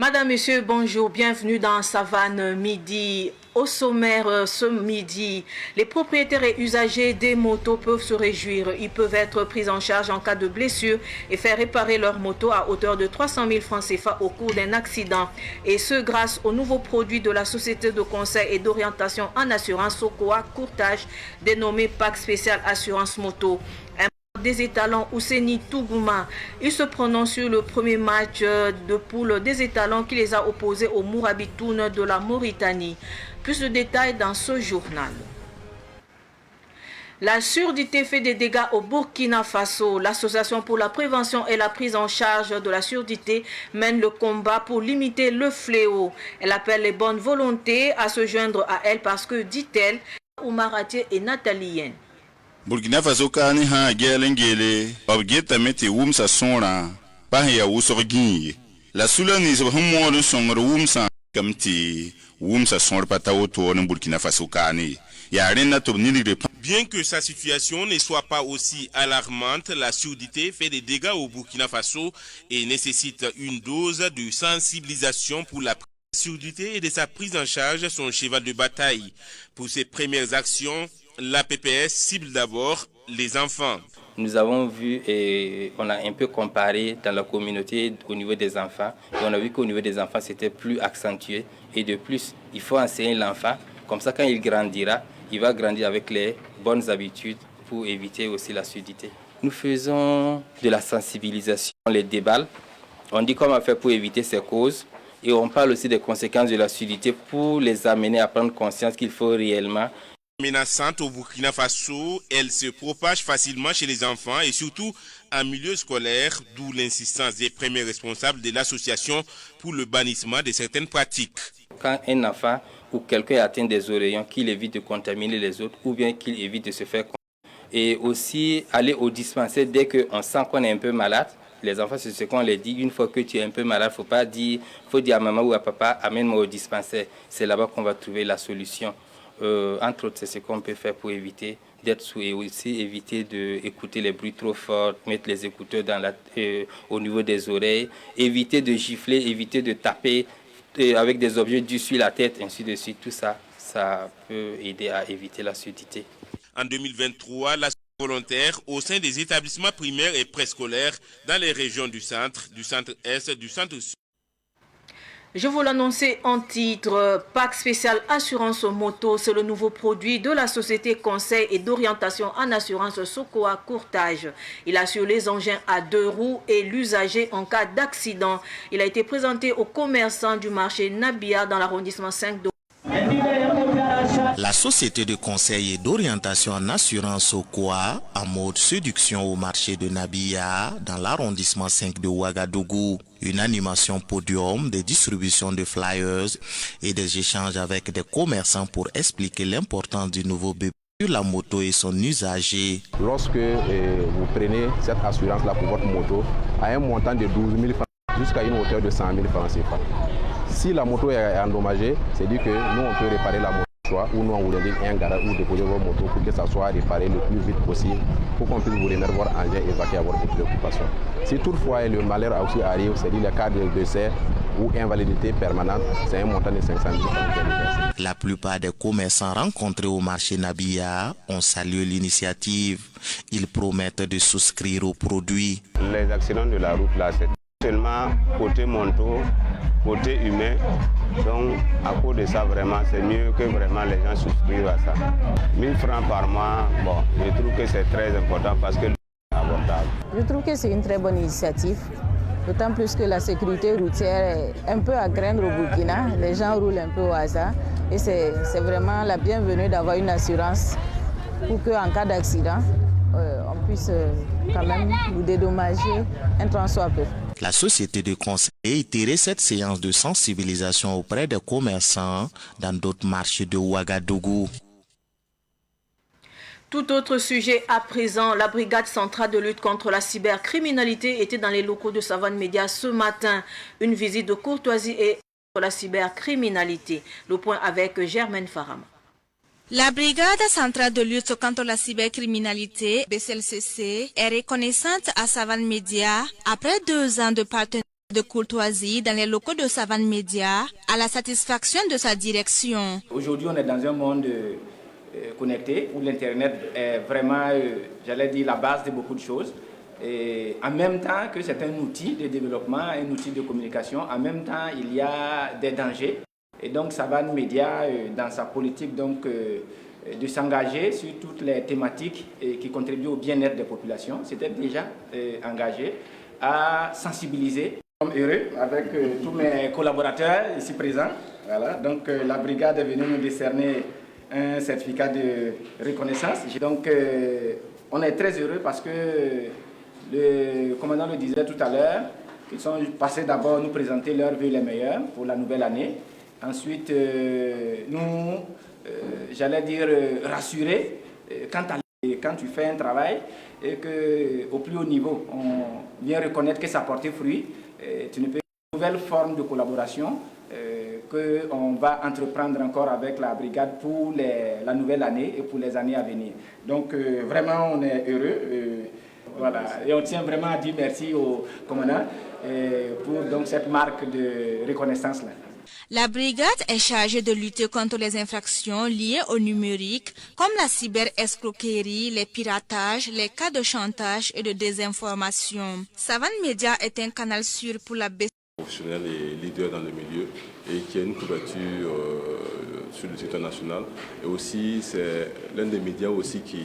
Madame, Monsieur, bonjour, bienvenue dans Savane Midi. Au sommaire ce midi, les propriétaires et usagers des motos peuvent se réjouir. Ils peuvent être pris en charge en cas de blessure et faire réparer leur moto à hauteur de 300 000 francs CFA au cours d'un accident. Et ce, grâce aux nouveaux produits de la société de conseil et d'orientation en assurance Sokoa Courtage, dénommé Pack Spécial Assurance Moto. Des étalons Ouseni Tougouma. Il se prononce sur le premier match de poule des étalons qui les a opposés aux Mourabitoun de la Mauritanie. Plus de détails dans ce journal. La surdité fait des dégâts au Burkina Faso. L'Association pour la prévention et la prise en charge de la surdité mène le combat pour limiter le fléau. Elle appelle les bonnes volontés à se joindre à elle parce que, dit-elle, Oumaratier est natalienne. Burkina Faso kani ha gelengele obgeta meti wumsa sonra pa ya wusorgi la sulani so hamo songra wumsa kamti wumsa sonra pata woto en Burkina Faso kani ya rena to nili. Bien que sa situation ne soit pas aussi alarmante, la surdité fait des dégâts au Burkina Faso et nécessite une dose de sensibilisation pour la surdité et de sa prise en charge son cheval de bataille. Pour ses premières actions, la PPS cible d'abord les enfants. Nous avons vu et on a un peu comparé dans la communauté au niveau des enfants. Et on a vu qu'au niveau des enfants, c'était plus accentué. Et de plus, il faut enseigner l'enfant. Comme ça, quand il grandira, il va grandir avec les bonnes habitudes pour éviter aussi la surdité. Nous faisons de la sensibilisation, les débats. On dit comment faire pour éviter ces causes. Et on parle aussi des conséquences de la surdité pour les amener à prendre conscience qu'il faut réellement. Menaçante au Burkina Faso, elle se propage facilement chez les enfants et surtout en milieu scolaire, d'où l'insistance des premiers responsables de l'association pour le bannissement de certaines pratiques. Quand un enfant ou quelqu'un est atteint des oreillons, qu'il évite de contaminer les autres ou bien qu'il évite de se faire contaminer. Et aussi aller au dispensaire dès qu'on sent qu'on est un peu malade. Les enfants, c'est ce qu'on les dit, une fois que tu es un peu malade, faut dire à maman ou à papa, amène-moi au dispensaire. C'est là-bas qu'on va trouver la solution. Entre autres, c'est ce qu'on peut faire pour éviter d'être sous et aussi éviter d'écouter les bruits trop forts, mettre les écouteurs au niveau des oreilles, éviter de gifler, éviter de taper avec des objets dus sur la tête, ainsi de suite. Tout ça, ça peut aider à éviter la surdité. En 2023, la volontaire au sein des établissements primaires et préscolaires dans les régions du centre-est, du centre-sud. Je vous l'annonçais en titre, Pack Spécial Assurance Moto, c'est le nouveau produit de la société conseil et d'orientation en assurance Sokoa Courtage. Il assure les engins à 2 roues et l'usager en cas d'accident. Il a été présenté aux commerçants du marché Nabia dans l'arrondissement 5 de La société de conseil et d'orientation en assurance Sokoa en mode séduction au marché de Nabia dans l'arrondissement 5 de Ouagadougou. Une animation podium, des distributions de flyers et des échanges avec des commerçants pour expliquer l'importance du nouveau bébé sur la moto et son usager. Lorsque vous prenez cette assurance-là pour votre moto à un montant de 12 000 francs jusqu'à une hauteur de 100 000 francs CFA. Si la moto est endommagée, c'est dit que nous on peut réparer la moto ou nous on vous indique un garage ou déposer votre moto pour que ça soit réparé le plus vite possible pour qu'on puisse vous remettre votre engin et vaquer à votre préoccupation. Si toutefois le malheur aussi arrive, c'est-à-dire le cas de décès ou invalidité permanente, c'est un montant de 500 000 francs. La plupart des commerçants rencontrés au marché Nabia ont salué l'initiative. Ils promettent de souscrire aux produits. Les accidents de la route là, c'est seulement côté moto, côté humain. Donc à cause de ça vraiment c'est mieux que vraiment les gens souscrivent à ça. 1000 francs par mois, bon, je trouve que c'est très important parce que c'est abordable. Je trouve que c'est une très bonne initiative. D'autant plus que la sécurité routière est un peu à craindre au Burkina. Les gens roulent un peu au hasard. Et c'est vraiment la bienvenue d'avoir une assurance pour qu'en cas d'accident, on puisse quand même nous dédommager un tant soit peu. La société de conseil a itéré cette séance de sensibilisation auprès des commerçants dans d'autres marchés de Ouagadougou. Tout autre sujet à présent, la brigade centrale de lutte contre la cybercriminalité était dans les locaux de Savane Média ce matin. Une visite de courtoisie et contre la cybercriminalité. Le point avec Germaine Farama. La Brigade centrale de lutte contre la cybercriminalité, BCLCC, est reconnaissante à Savane Média après 2 ans de partenariat de courtoisie dans les locaux de Savane Média à la satisfaction de sa direction. Aujourd'hui, on est dans un monde connecté où l'Internet est vraiment, j'allais dire, la base de beaucoup de choses. Et en même temps que c'est un outil de développement, un outil de communication, en même temps, il y a des dangers. Et donc, Savane Média, dans sa politique de s'engager sur toutes les thématiques qui contribuent au bien-être des populations, s'était déjà engagé à sensibiliser. Nous sommes heureux avec tous mes collaborateurs ici présents. Voilà. Donc, la brigade est venue nous décerner un certificat de reconnaissance. Donc, on est très heureux parce que le commandant le disait tout à l'heure, qu'ils sont passés d'abord nous présenter leurs vœux les meilleurs pour la nouvelle année. Ensuite, j'allais dire, rassurer quand tu fais un travail et qu'au plus haut niveau, on vient reconnaître que ça a porté fruit. Tu ne peux une nouvelle forme de collaboration qu'on va entreprendre encore avec la brigade pour la nouvelle année et pour les années à venir. Donc, vraiment, on est heureux. Voilà. Et on tient vraiment à dire merci au commandant pour donc, cette marque de reconnaissance-là. La brigade est chargée de lutter contre les infractions liées au numérique, comme la cyberescroquerie, les piratages, les cas de chantage et de désinformation. Savane Média est un canal sûr pour la baisse professionnel et leader dans le milieu et qui a une couverture sur le territoire national. Et aussi, c'est l'un des médias aussi qui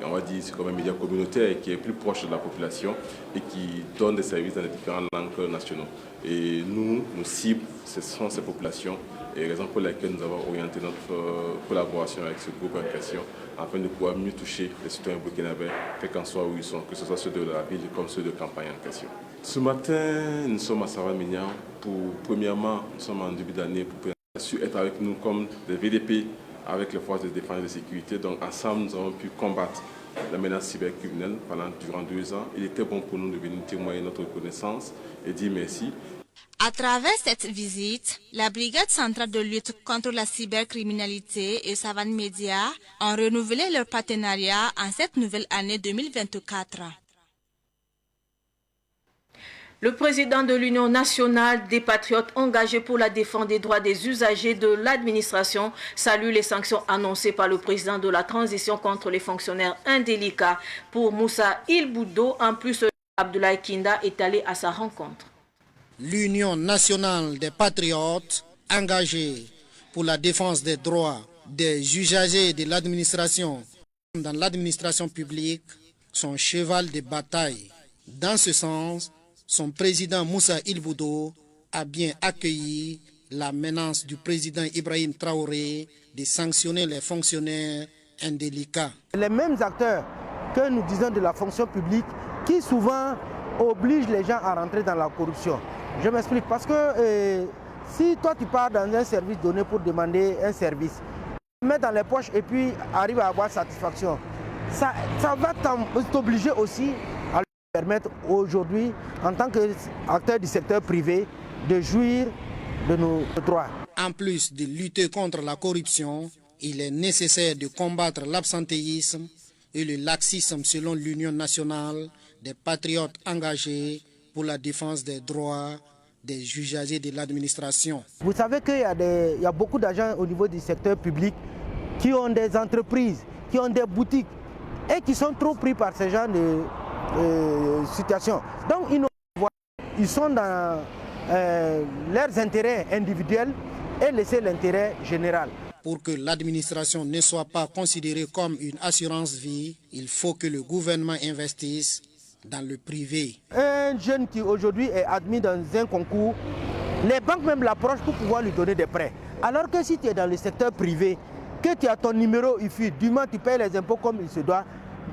on va dire, c'est comme un média communautaire et qui est plus proche de la population et qui donne des services dans les différentes langues nationales. Et nous, nos cibles, ce sont ces populations et raison pour laquelle nous avons orienté notre collaboration avec ce groupe en question afin de pouvoir mieux toucher les citoyens burkinabés, quel qu'en soit où ils sont, que ce soit ceux de la ville comme ceux de campagne en question. Ce matin, nous sommes à Savane Média. Premièrement, nous sommes en début d'année pour être avec nous comme des VDP avec les forces de défense et de sécurité. Donc ensemble, nous avons pu combattre la menace cybercriminelle durant 2 ans. Il était bon pour nous de venir témoigner notre reconnaissance et dire merci. À travers cette visite, la Brigade centrale de lutte contre la cybercriminalité et Savane Média ont renouvelé leur partenariat en cette nouvelle année 2024. Le président de l'Union nationale des patriotes engagés pour la défense des droits des usagers de l'administration salue les sanctions annoncées par le président de la transition contre les fonctionnaires indélicats. Pour Moussa Ilboudo, en plus, Abdoulaye Kinda est allé à sa rencontre. L'Union nationale des patriotes engagés pour la défense des droits des usagers de l'administration dans l'administration publique, son cheval de bataille. Dans ce sens, son président Moussa Ilboudo a bien accueilli la menace du président Ibrahim Traoré de sanctionner les fonctionnaires indélicats. Les mêmes acteurs que nous disons de la fonction publique qui souvent obligent les gens à rentrer dans la corruption. Je m'explique parce que si toi tu pars dans un service donné pour demander un service, tu mets dans les poches et puis arrive à avoir satisfaction, ça va t'obliger aussi à permettre aujourd'hui, en tant qu'acteur du secteur privé, de jouir de nos droits. En plus de lutter contre la corruption, il est nécessaire de combattre l'absentéisme et le laxisme selon l'Union nationale des patriotes engagés pour la défense des droits des usagers de l'administration. Vous savez qu'il y a beaucoup d'agents au niveau du secteur public qui ont des entreprises, qui ont des boutiques et qui sont trop pris par ce genre de situation. Donc ils sont dans leurs intérêts individuels et laisser l'intérêt général. Pour que l'administration ne soit pas considérée comme une assurance vie, il faut que le gouvernement investisse dans le privé. Un jeune qui aujourd'hui est admis dans un concours, les banques même l'approchent pour pouvoir lui donner des prêts. Alors que si tu es dans le secteur privé, que tu as ton numéro IFI, du moins tu payes les impôts comme il se doit,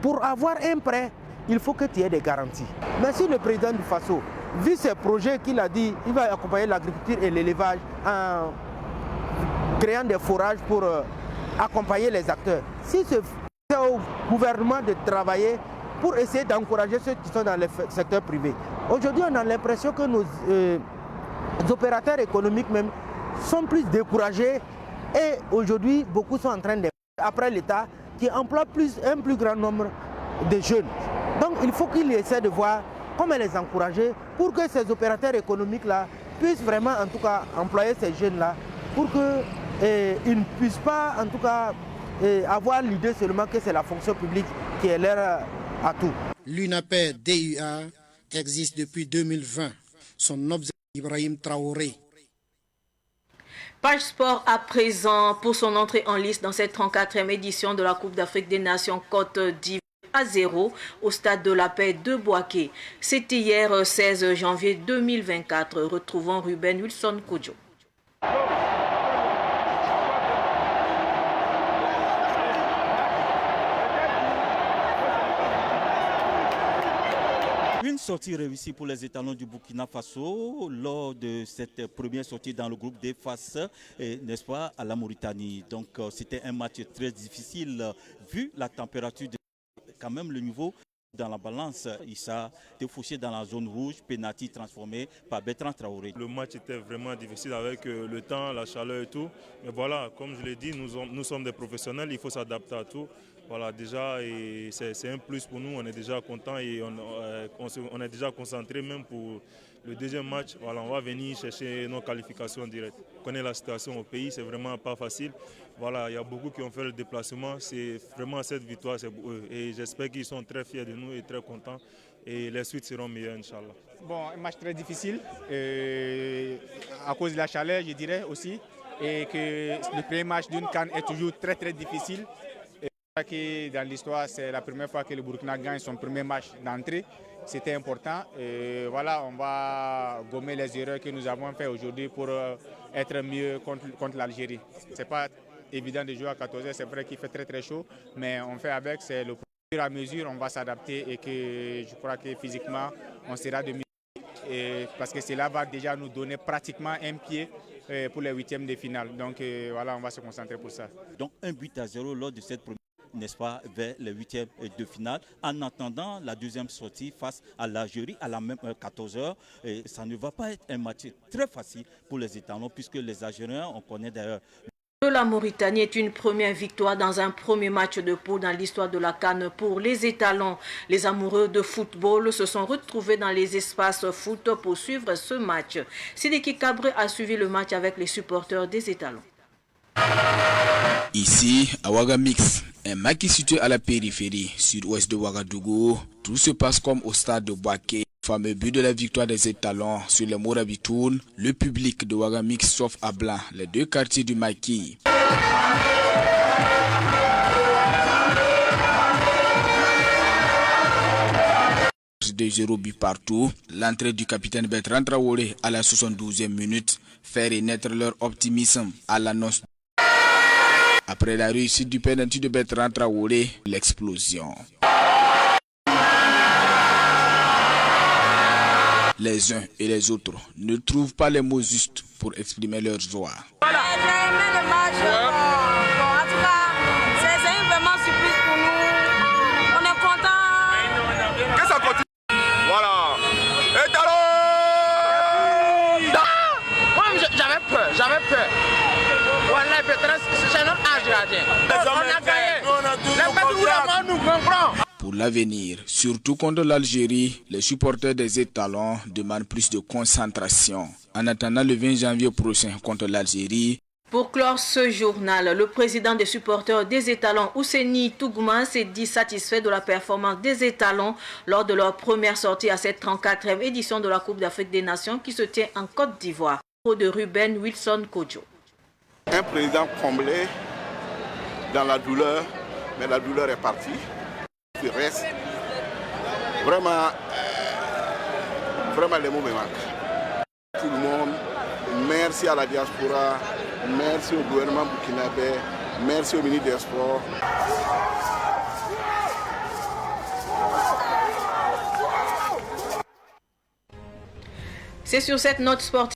pour avoir un prêt, il faut que tu aies des garanties. Mais si le président du Faso, vu ses projets qu'il a dit, il va accompagner l'agriculture et l'élevage en créant des forages pour accompagner les acteurs. Si c'est au gouvernement de travailler pour essayer d'encourager ceux qui sont dans le secteur privé. Aujourd'hui, on a l'impression que nos opérateurs économiques même sont plus découragés et aujourd'hui, beaucoup sont en train de... Après l'État qui emploie un plus grand nombre de jeunes. Donc il faut qu'il essaie de voir comment les encourager pour que ces opérateurs économiques-là puissent vraiment en tout cas employer ces jeunes-là pour qu'ils ne puissent pas en tout cas avoir l'idée seulement que c'est la fonction publique qui est leur atout. L'UNAPED DUA existe depuis 2020. Son objectif, Ibrahim Traoré. Page Sport à présent pour son entrée en liste dans cette 34e édition de la Coupe d'Afrique des Nations Côte d'Ivoire à 0 au stade de la Paix de Boaké. C'était hier 16 janvier 2024. Retrouvons Ruben Wilson Kodjo. Une sortie réussie pour les étalons du Burkina Faso lors de cette première sortie dans le groupe D face, n'est-ce pas, à la Mauritanie. Donc c'était un match très difficile vu la température, quand même le niveau dans la balance. Issa défauché dans la zone rouge, penalty transformé par Bertrand Traoré. Le match était vraiment difficile avec le temps, la chaleur et tout. Mais voilà, comme je l'ai dit, nous sommes des professionnels, il faut s'adapter à tout. Voilà, déjà, c'est un plus pour nous, on est déjà content et on est déjà concentré même pour le deuxième match. Voilà, on va venir chercher nos qualifications directes. On connaît la situation au pays, c'est vraiment pas facile. Voilà, il y a beaucoup qui ont fait le déplacement, c'est vraiment cette victoire, c'est pour eux. Et j'espère qu'ils sont très fiers de nous et très contents. Et les suites seront meilleures, Inch'Allah. Bon, un match très difficile, à cause de la chaleur, je dirais aussi. Et que le premier match d'une CAN est toujours très très difficile. Dans l'histoire, c'est la première fois que le Burkina gagne son premier match d'entrée. C'était important. Et voilà, on va gommer les erreurs que nous avons faites aujourd'hui pour être mieux contre l'Algérie. Ce n'est pas évident de jouer à 14h, c'est vrai qu'il fait très très chaud, mais on fait avec, c'est le fur et à mesure, on va s'adapter et que je crois que physiquement, on sera de mieux. Parce que cela va déjà nous donner pratiquement un pied pour les huitièmes de finale. Donc voilà, on va se concentrer pour ça. Donc 1-0 lors de cette première, n'est-ce pas, vers les huitièmes de finale, en attendant la deuxième sortie face à l'Algérie à la même 14h. Et ça ne va pas être un match très facile pour les étalons, puisque les Algériens, on connaît d'ailleurs. La Mauritanie est une première victoire dans un premier match de poule dans l'histoire de la CAN pour les étalons. Les amoureux de football se sont retrouvés dans les espaces foot pour suivre ce match. Sidiki Cabré a suivi le match avec les supporters des étalons. Ici, à Ouagamix, un maquis situé à la périphérie sud-ouest de Ouagadougou, tout se passe comme au stade de Boaké. Fameux but de la victoire des étalons sur les Morabitoun, le public de Ouagamix sauf à Blanc, les deux quartiers du maquis. De 0 but partout, l'entrée du capitaine Bertrand Traoré à la 72e minute fait renaître leur optimisme à l'annonce. Après la réussite du penalty de Bertrand Traoré, l'explosion. Les uns et les autres ne trouvent pas les mots justes pour exprimer leur joie. Voilà. J'ai aimé le match. En tout cas, c'est vraiment surprise pour nous. On est content. Que ça continue. Voilà. Et j'avais peur. Voilà, c'est notre âge gardien. On a gagné. Nous comprend. Pour l'avenir, surtout contre l'Algérie, les supporters des étalons demandent plus de concentration. En attendant le 20 janvier prochain contre l'Algérie. Pour clore ce journal, le président des supporters des étalons, Ouseni Tougouma, s'est dit satisfait de la performance des étalons lors de leur première sortie à cette 34e édition de la Coupe d'Afrique des Nations qui se tient en Côte d'Ivoire. De Ruben Wilson Kodjo. Un président comblé dans la douleur, mais la douleur est partie. Il reste vraiment, les mots me manquent. Tout le monde, merci à la diaspora, merci au gouvernement burkinabé, merci au ministre des Sports. C'est sur cette note sportive